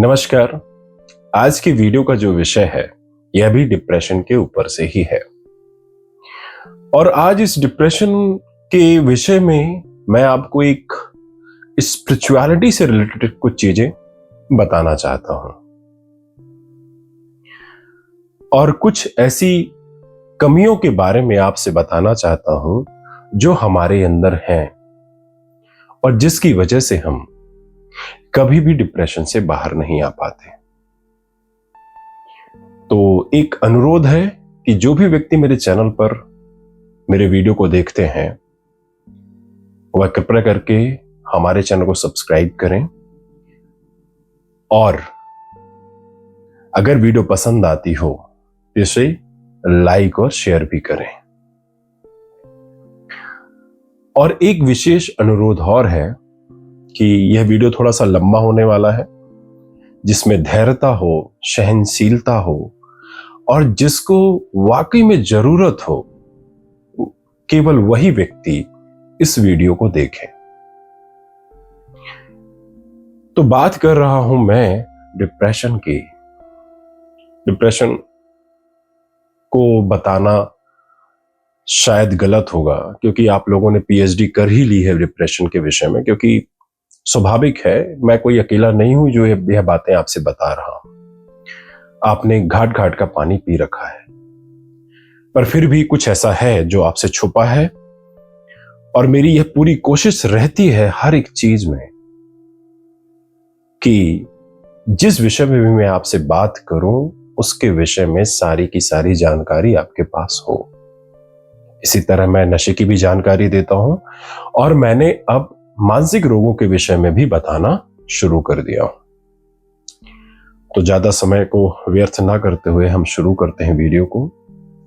नमस्कार। आज की वीडियो का जो विषय है यह भी डिप्रेशन के ऊपर से ही है और आज इस डिप्रेशन के विषय में मैं आपको एक स्पिरिचुअलिटी से रिलेटेड कुछ चीजें बताना चाहता हूं और कुछ ऐसी कमियों के बारे में आपसे बताना चाहता हूं जो हमारे अंदर हैं और जिसकी वजह से हम कभी भी डिप्रेशन से बाहर नहीं आ पाते। तो एक अनुरोध है कि जो भी व्यक्ति मेरे चैनल पर मेरे वीडियो को देखते हैं वह कृपया करके हमारे चैनल को सब्सक्राइब करें और अगर वीडियो पसंद आती हो तो इसे लाइक और शेयर भी करें। और एक विशेष अनुरोध और है कि यह वीडियो थोड़ा सा लंबा होने वाला है, जिसमें धैर्यता हो, सहनशीलता हो और जिसको वाकई में जरूरत हो केवल वही व्यक्ति इस वीडियो को देखे। तो बात कर रहा हूं मैं डिप्रेशन की। डिप्रेशन को बताना शायद गलत होगा क्योंकि आप लोगों ने पीएचडी कर ही ली है डिप्रेशन के विषय में, क्योंकि स्वाभाविक है मैं कोई अकेला नहीं हूं जो यह बातें आपसे बता रहा हूं। आपने घाट घाट का पानी पी रखा है, पर फिर भी कुछ ऐसा है जो आपसे छुपा है और मेरी यह पूरी कोशिश रहती है हर एक चीज में कि जिस विषय में भी मैं आपसे बात करूं उसके विषय में सारी की सारी जानकारी आपके पास हो। इसी तरह मैं नशे की भी जानकारी देता हूं और मैंने अब मानसिक रोगों के विषय में भी बताना शुरू कर दिया। तो ज्यादा समय को व्यर्थ ना करते हुए हम शुरू करते हैं वीडियो को।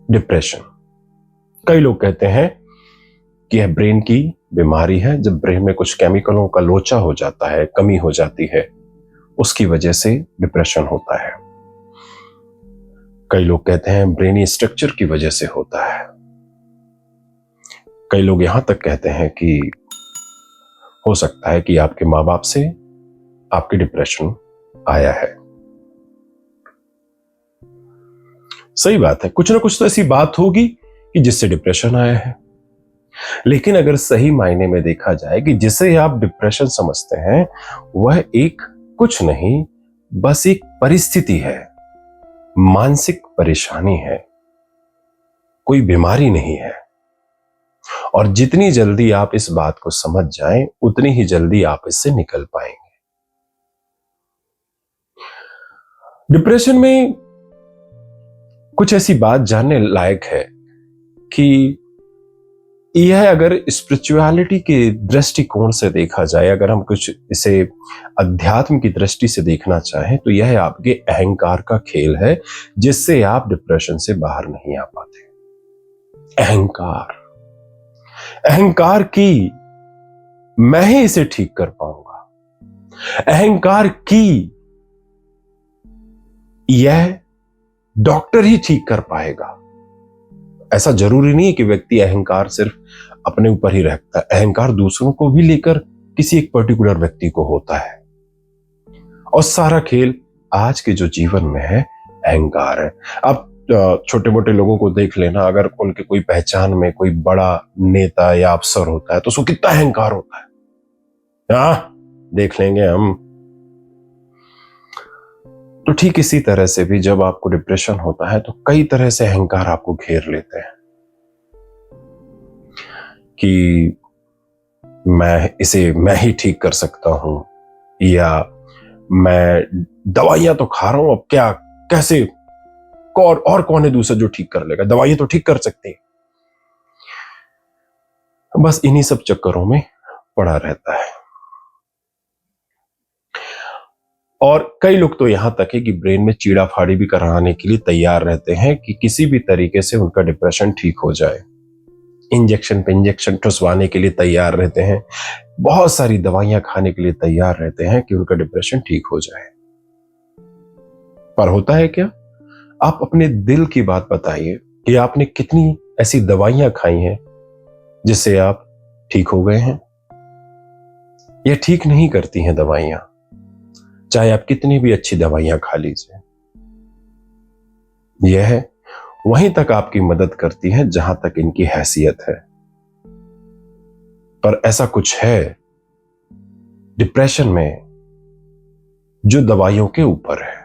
डिप्रेशन, कई लोग कहते हैं कि यह ब्रेन की बीमारी है। जब ब्रेन में कुछ केमिकलों का लोचा हो जाता है, कमी हो जाती है, उसकी वजह से डिप्रेशन होता है। कई लोग कहते हैं ब्रेनी स्ट्रक्चर की वजह से होता है। कई लोग यहां तक कहते हैं कि हो सकता है कि आपके मां बाप से आपके डिप्रेशन आया है। सही बात है, कुछ ना कुछ तो ऐसी बात होगी कि जिससे डिप्रेशन आया है। लेकिन अगर सही मायने में देखा जाए कि जिसे आप डिप्रेशन समझते हैं वह एक कुछ नहीं, बस एक परिस्थिति है, मानसिक परेशानी है, कोई बीमारी नहीं है। और जितनी जल्दी आप इस बात को समझ जाएं उतनी ही जल्दी आप इससे निकल पाएंगे। डिप्रेशन में कुछ ऐसी बात जानने लायक है कि यह अगर स्पिरिचुअलिटी के दृष्टिकोण से देखा जाए, अगर हम कुछ इसे अध्यात्म की दृष्टि से देखना चाहें तो यह आपके अहंकार का खेल है जिससे आप डिप्रेशन से बाहर नहीं आ पाते। अहंकार की मैं ही इसे ठीक कर पाऊंगा, अहंकार की यह डॉक्टर ही ठीक कर पाएगा। ऐसा जरूरी नहीं है कि व्यक्ति अहंकार सिर्फ अपने ऊपर ही रखता है, अहंकार दूसरों को भी लेकर किसी एक पर्टिकुलर व्यक्ति को होता है। और सारा खेल आज के जो जीवन में है अहंकार है। अब छोटे मोटे लोगों को देख लेना, अगर उनके कोई पहचान में कोई बड़ा नेता या अफसर होता है तो उसको कितना अहंकार होता है, देख लेंगे हम। तो ठीक इसी तरह से भी जब आपको डिप्रेशन होता है तो कई तरह से अहंकार आपको घेर लेते हैं कि मैं ही ठीक कर सकता हूं, या मैं दवाइयां तो खा रहा हूं, अब क्या कैसे और कौन है दूसरा जो ठीक कर लेगा, दवाइयां तो ठीक कर सकते हैं। बस इन्हीं सब चक्करों में पड़ा रहता है। और कई लोग तो यहां तक है कि ब्रेन में चीड़ा फाड़ी भी कराने के लिए तैयार रहते हैं कि किसी भी तरीके से उनका डिप्रेशन ठीक हो जाए। इंजेक्शन पे इंजेक्शन ठुसवाने के लिए तैयार रहते हैं, बहुत सारी दवाइयां खाने के लिए तैयार रहते हैं कि उनका डिप्रेशन ठीक हो जाए। पर होता है क्या? आप अपने दिल की बात बताइए कि आपने कितनी ऐसी दवाइयां खाई हैं जिससे आप ठीक हो गए हैं। यह ठीक नहीं करती हैं दवाइयां। चाहे आप कितनी भी अच्छी दवाइयां खा लीजिए, यह वहीं तक आपकी मदद करती है जहां तक इनकी हैसियत है। पर ऐसा कुछ है डिप्रेशन में जो दवाइयों के ऊपर है।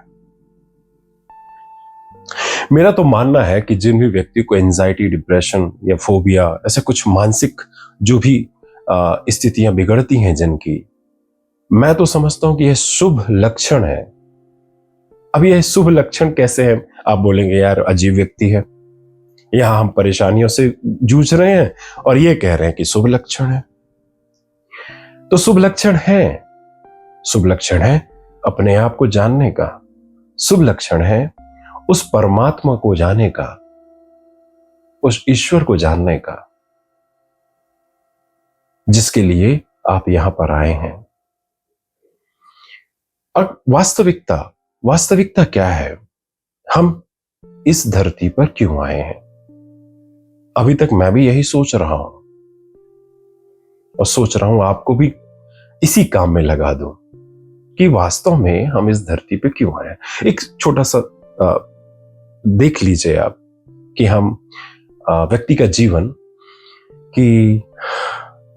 मेरा तो मानना है कि जिन भी व्यक्ति को एंजाइटी, डिप्रेशन या फोबिया, ऐसे कुछ मानसिक जो भी स्थितियां बिगड़ती हैं जिनकी, मैं तो समझता हूं कि यह शुभ लक्षण है। अब यह शुभ लक्षण कैसे है? आप बोलेंगे यार अजीब व्यक्ति है, यहां हम परेशानियों से जूझ रहे हैं और ये कह रहे हैं कि शुभ लक्षण है। तो शुभ लक्षण है, शुभ लक्षण है अपने आप को जानने का, शुभ लक्षण है उस परमात्मा को जानने का, उस ईश्वर को जानने का जिसके लिए आप यहां पर आए हैं। और वास्तविकता क्या है? हम इस धरती पर क्यों आए हैं? अभी तक मैं भी यही सोच रहा हूं और सोच रहा हूं आपको भी इसी काम में लगा दूं कि वास्तव में हम इस धरती पे क्यों आए। एक छोटा सा देख लीजिए आप कि हम व्यक्ति का जीवन, कि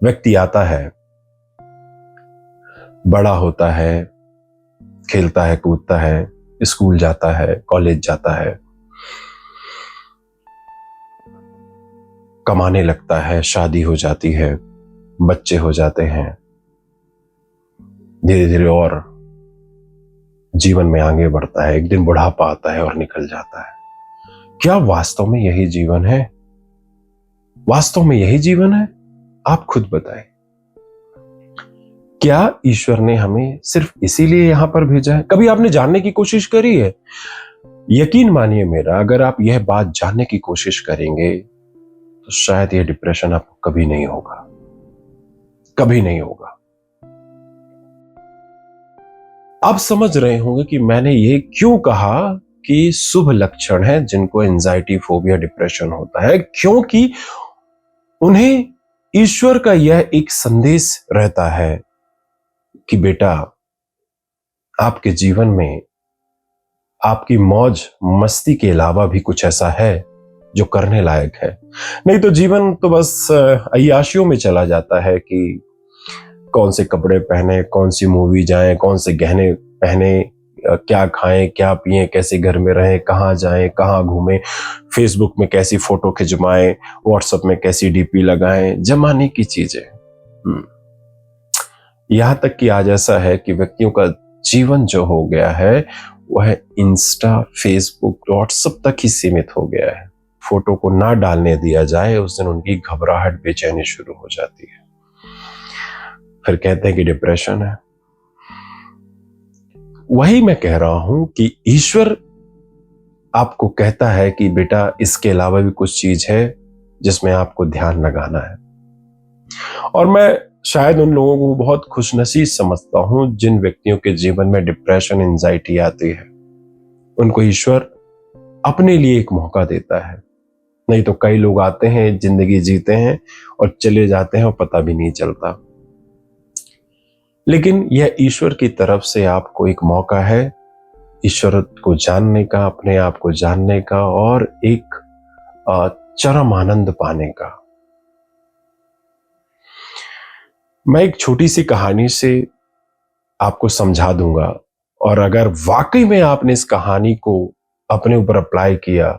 व्यक्ति आता है, बड़ा होता है, खेलता है, कूदता है, स्कूल जाता है, कॉलेज जाता है, कमाने लगता है, शादी हो जाती है, बच्चे हो जाते हैं, धीरे धीरे और जीवन में आगे बढ़ता है, एक दिन बुढ़ापा आता है और निकल जाता है। क्या वास्तव में यही जीवन है? वास्तव में यही जीवन है? आप खुद बताएं। क्या ईश्वर ने हमें सिर्फ इसीलिए यहां पर भेजा है? कभी आपने जानने की कोशिश करी है? यकीन मानिए मेरा, अगर आप यह बात जानने की कोशिश करेंगे तो शायद यह डिप्रेशन आपको कभी नहीं होगा, कभी नहीं होगा। आप समझ रहे होंगे कि मैंने ये क्यों कहा कि शुभ लक्षण है जिनको एंजाइटी, फोबिया, डिप्रेशन होता है, क्योंकि उन्हें ईश्वर का यह एक संदेश रहता है कि बेटा, आपके जीवन में आपकी मौज मस्ती के अलावा भी कुछ ऐसा है जो करने लायक है। नहीं तो जीवन तो बस अय्याशियों में चला जाता है कि कौन से कपड़े पहने, कौन सी मूवी जाएं, कौन से गहने पहने, क्या खाएं, क्या पिएं, कैसे घर में रहें, कहां जाएं, कहां घूमें, फेसबुक में कैसी फोटो खिंचवाएं, व्हाट्सएप में कैसी डीपी लगाएं, जमाने की चीजें। यहां तक कि आज ऐसा है कि व्यक्तियों का जीवन जो हो गया है वह इंस्टा, फेसबुक, व्हाट्सएप तक ही सीमित हो गया है। फोटो को ना डालने दिया जाए उस दिन उनकी घबराहट, बेचैनी शुरू हो जाती है, फिर कहते हैं कि डिप्रेशन है। वही मैं कह रहा हूं कि ईश्वर आपको कहता है कि बेटा, इसके अलावा भी कुछ चीज है जिसमें आपको ध्यान लगाना है। और मैं शायद उन लोगों को बहुत खुशनसीब समझता हूं जिन व्यक्तियों के जीवन में डिप्रेशन, एंजाइटी आती है। उनको ईश्वर अपने लिए एक मौका देता है। नहीं तो कई लोग आते हैं, जिंदगी जीते हैं और चले जाते हैं और पता भी नहीं चलता। लेकिन यह ईश्वर की तरफ से आपको एक मौका है ईश्वर को जानने का, अपने आप को जानने का और एक चरम आनंद पाने का। मैं एक छोटी सी कहानी से आपको समझा दूंगा, और अगर वाकई में आपने इस कहानी को अपने ऊपर अप्लाई किया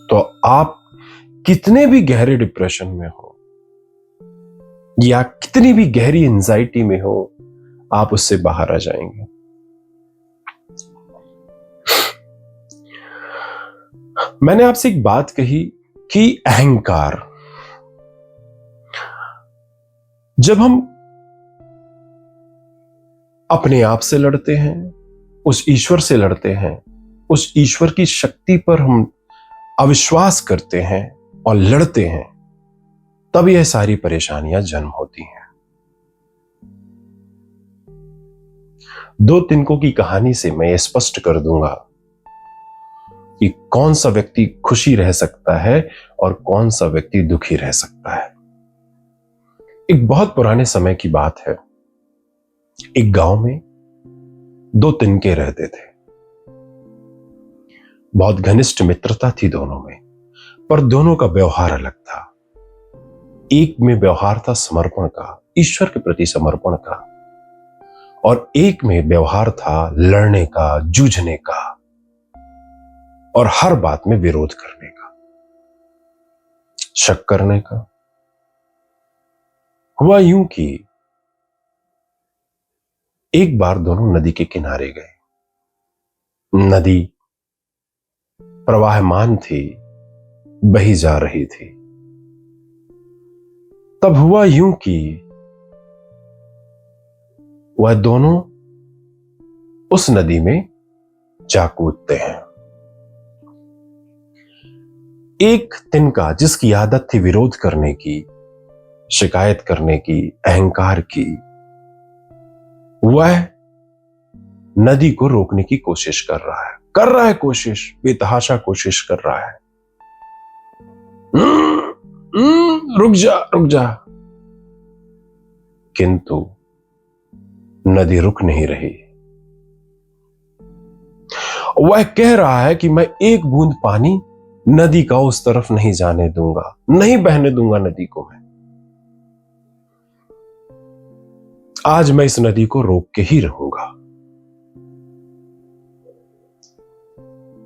तो आप कितने भी गहरे डिप्रेशन में हो या कितनी भी गहरी एंजाइटी में हो, आप उससे बाहर आ जाएंगे। मैंने आपसे एक बात कही कि अहंकार, जब हम अपने आप से लड़ते हैं, उस ईश्वर से लड़ते हैं, उस ईश्वर की शक्ति पर हम अविश्वास करते हैं और लड़ते हैं, तब यह सारी परेशानियां जन्म होती हैं। दो तिनकों की कहानी से मैं यह स्पष्ट कर दूंगा कि कौन सा व्यक्ति खुशी रह सकता है और कौन सा व्यक्ति दुखी रह सकता है। एक बहुत पुराने समय की बात है। एक गांव में दो तिनके रहते थे। बहुत घनिष्ठ मित्रता थी दोनों में, पर दोनों का व्यवहार अलग था। एक में व्यवहार था समर्पण का, ईश्वर के प्रति समर्पण का, और एक में व्यवहार था लड़ने का, जूझने का और हर बात में विरोध करने का, शक करने का। हुआ यूं कि एक बार दोनों नदी के किनारे गए। नदी प्रवाहमान थी, बही जा रही थी। तब हुआ यूं कि वह दोनों उस नदी में जा कूदते हैं। एक तिनका, जिसकी आदत थी विरोध करने की, शिकायत करने की, अहंकार की, वह नदी को रोकने की कोशिश कर रहा है कोशिश, बेतहाशा कोशिश कर रहा है। रुक जा। किंतु नदी रुक नहीं रही। वह कह रहा है कि मैं एक बूंद पानी नदी का उस तरफ नहीं जाने दूंगा, नहीं बहने दूंगा नदी को। मैं आज मैं इस नदी को रोक के ही रहूंगा।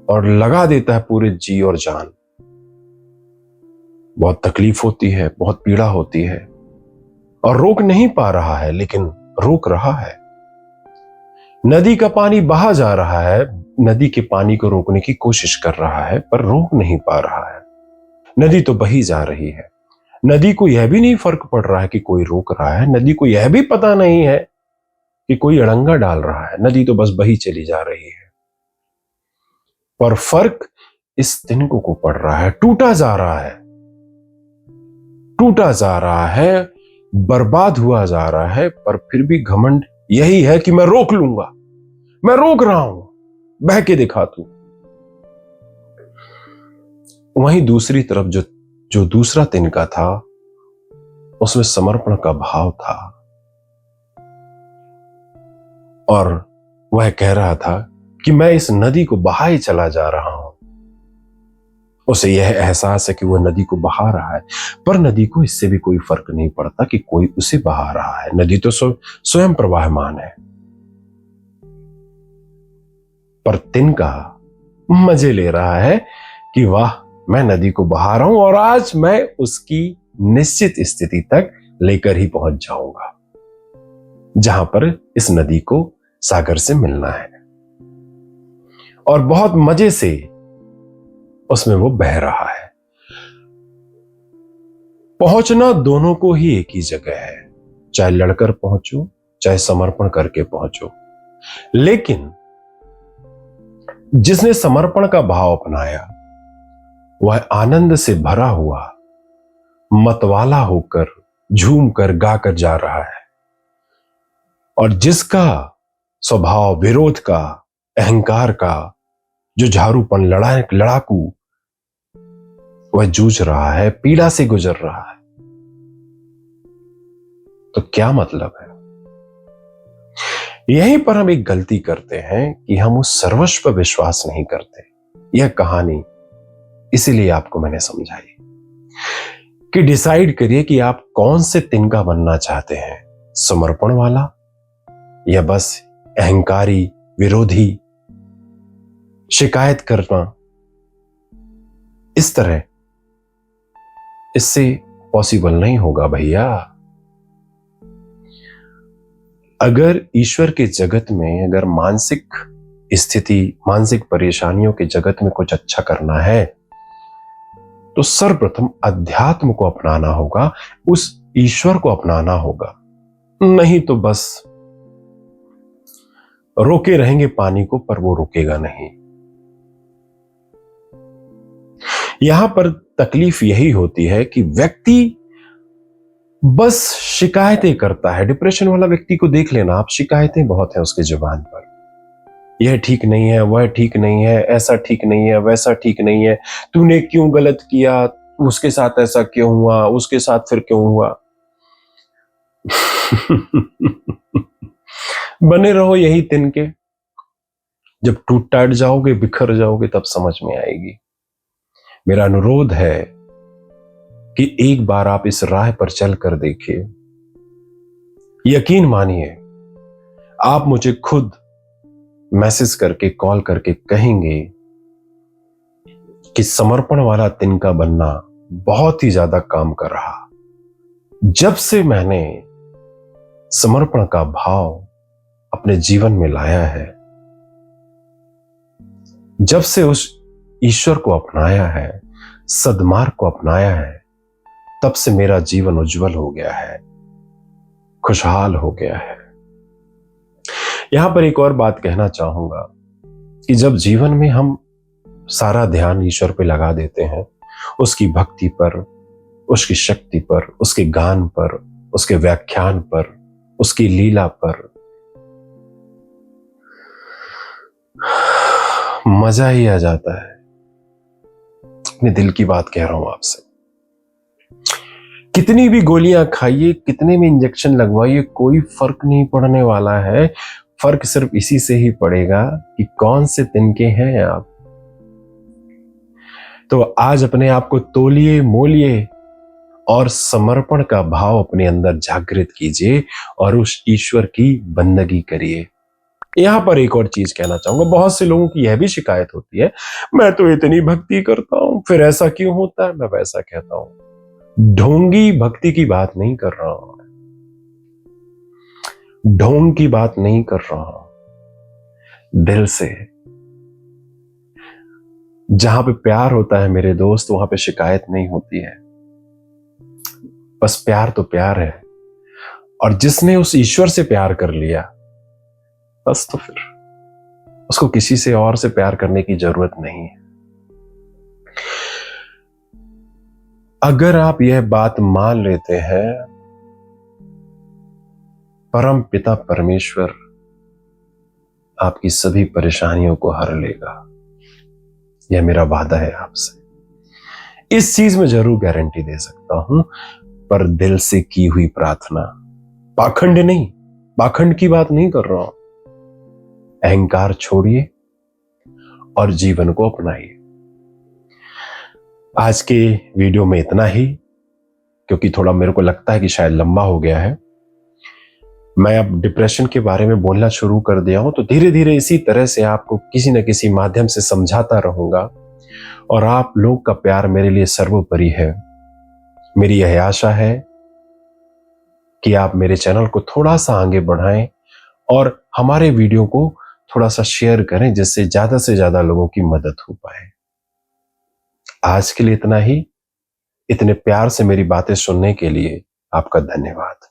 और लगा देता है पूरे जी और जान। बहुत तकलीफ होती है, बहुत पीड़ा होती है, और रोक नहीं पा रहा है, लेकिन रोक रहा है। नदी का पानी बहा जा रहा है, नदी के पानी को रोकने की कोशिश कर रहा है, पर रोक नहीं पा रहा है। नदी तो बही जा रही है। नदी को यह भी नहीं फर्क पड़ रहा है कि कोई रोक रहा है। नदी को यह भी पता नहीं है कि कोई अड़ंगा डाल रहा है। नदी तो बस बही चली जा रही है। पर फर्क इस तिनकों को पड़ रहा है। टूटा जा रहा है, बर्बाद हुआ जा रहा है, पर फिर भी घमंड यही है कि मैं रोक लूंगा, मैं रोक रहा हूं, बह के दिखा तू। वहीं दूसरी तरफ जो दूसरा तिनका था, उसमें समर्पण का भाव था, और वह कह रहा था कि मैं इस नदी को बहा ही चला जा रहा हूं। उसे यह एहसास है कि वह नदी को बहा रहा है, पर नदी को इससे भी कोई फर्क नहीं पड़ता कि कोई उसे बहा रहा है। नदी तो स्वयं प्रवाहमान है। पर तिनका मजे ले रहा है कि वाह, मैं नदी को बहा रहा हूं और आज मैं उसकी निश्चित स्थिति तक लेकर ही पहुंच जाऊंगा, जहां पर इस नदी को सागर से मिलना है। और बहुत मजे से उसमें वो बह रहा है। पहुंचना दोनों को ही एक ही जगह है, चाहे लड़कर पहुंचो, चाहे समर्पण करके पहुंचो। लेकिन जिसने समर्पण का भाव अपनाया, वह आनंद से भरा हुआ, मतवाला होकर, झूम कर, गाकर जा रहा है। और जिसका स्वभाव विरोध का, अहंकार का, जो झारूपन, लड़ाकू, वह जूझ रहा है, पीड़ा से गुजर रहा है। तो क्या मतलब है? यहीं पर हम एक गलती करते हैं कि हम उस सर्वस्व पर विश्वास नहीं करते। यह कहानी इसीलिए आपको मैंने समझाई कि डिसाइड करिए कि आप कौन से तिनका बनना चाहते हैं, समर्पण वाला या बस अहंकारी, विरोधी, शिकायत करना। इस तरह इससे पॉसिबल नहीं होगा भैया। अगर ईश्वर के जगत में, अगर मानसिक स्थिति, मानसिक परेशानियों के जगत में कुछ अच्छा करना है, तो सर्वप्रथम अध्यात्म को अपनाना होगा, उस ईश्वर को अपनाना होगा। नहीं तो बस रोके रहेंगे पानी को, पर वो रुकेगा नहीं। यहां पर तकलीफ यही होती है कि व्यक्ति बस शिकायतें करता है। डिप्रेशन वाला व्यक्ति को देख लेना आप, शिकायतें बहुत हैं उसके जुबान पर। यह ठीक नहीं है, वह ठीक नहीं है, ऐसा ठीक नहीं है, वैसा ठीक नहीं है, तूने क्यों गलत किया, उसके साथ ऐसा क्यों हुआ, उसके साथ फिर क्यों हुआ। बने रहो यही तिनके, जब टूट टाट जाओगे, बिखर जाओगे, तब समझ में आएगी। मेरा अनुरोध है कि एक बार आप इस राह पर चल कर देखिए। यकीन मानिए, आप मुझे खुद मैसेज करके, कॉल करके कहेंगे कि समर्पण वाला तिनका बनना बहुत ही ज्यादा काम कर रहा। जब से मैंने समर्पण का भाव अपने जीवन में लाया है, जब से उस ईश्वर को अपनाया है, सद्मार्ग को अपनाया है, तब से मेरा जीवन उज्जवल हो गया है, खुशहाल हो गया है। यहां पर एक और बात कहना चाहूंगा कि जब जीवन में हम सारा ध्यान ईश्वर पे लगा देते हैं, उसकी भक्ति पर, उसकी शक्ति पर, उसके गान पर, उसके व्याख्यान पर, उसकी लीला पर, मजा ही आ जाता है। अपने दिल की बात कह रहा हूं आपसे। कितनी भी गोलियां खाइए, कितने भी इंजेक्शन लगवाइए, कोई फर्क नहीं पड़ने वाला है। फर्क सिर्फ इसी से ही पड़ेगा कि कौन से तिनके हैं आप। तो आज अपने आप को तोलिए, मोलिए और समर्पण का भाव अपने अंदर जागृत कीजिए और उस ईश्वर की बंदगी करिए। यहां पर एक और चीज कहना चाहूंगा, बहुत से लोगों की यह भी शिकायत होती है, मैं तो इतनी भक्ति करता हूं, फिर ऐसा क्यों होता है। मैं वैसा कहता हूं, ढोंगी भक्ति की बात नहीं कर रहा हूं, ढोंग की बात नहीं कर रहा हूं, दिल से। जहां पे प्यार होता है मेरे दोस्त, वहां पे शिकायत नहीं होती है। बस प्यार तो प्यार है, और जिसने उस ईश्वर से प्यार कर लिया, बस तो फिर उसको किसी से और से प्यार करने की जरूरत नहीं है। अगर आप यह बात मान लेते हैं, परम पिता परमेश्वर आपकी सभी परेशानियों को हर लेगा। यह मेरा वादा है आपसे। इस चीज में जरूर गारंटी दे सकता हूं, पर दिल से की हुई प्रार्थना, पाखंड नहीं, पाखंड की बात नहीं कर रहा हूं। अहंकार छोड़िए और जीवन को अपनाइए। आज के वीडियो में इतना ही, क्योंकि थोड़ा मेरे को लगता है कि शायद लंबा हो गया है। मैं अब डिप्रेशन के बारे में बोलना शुरू कर दिया हूं, तो धीरे धीरे इसी तरह से आपको किसी न किसी माध्यम से समझाता रहूंगा, और आप लोग का प्यार मेरे लिए सर्वोपरि है। मेरी यह आशा है कि आप मेरे चैनल को थोड़ा सा आगे बढ़ाएं और हमारे वीडियो को थोड़ा सा शेयर करें, जिससे ज्यादा से ज्यादा लोगों की मदद हो पाए। आज के लिए इतना ही। इतने प्यार से मेरी बातें सुनने के लिए आपका धन्यवाद।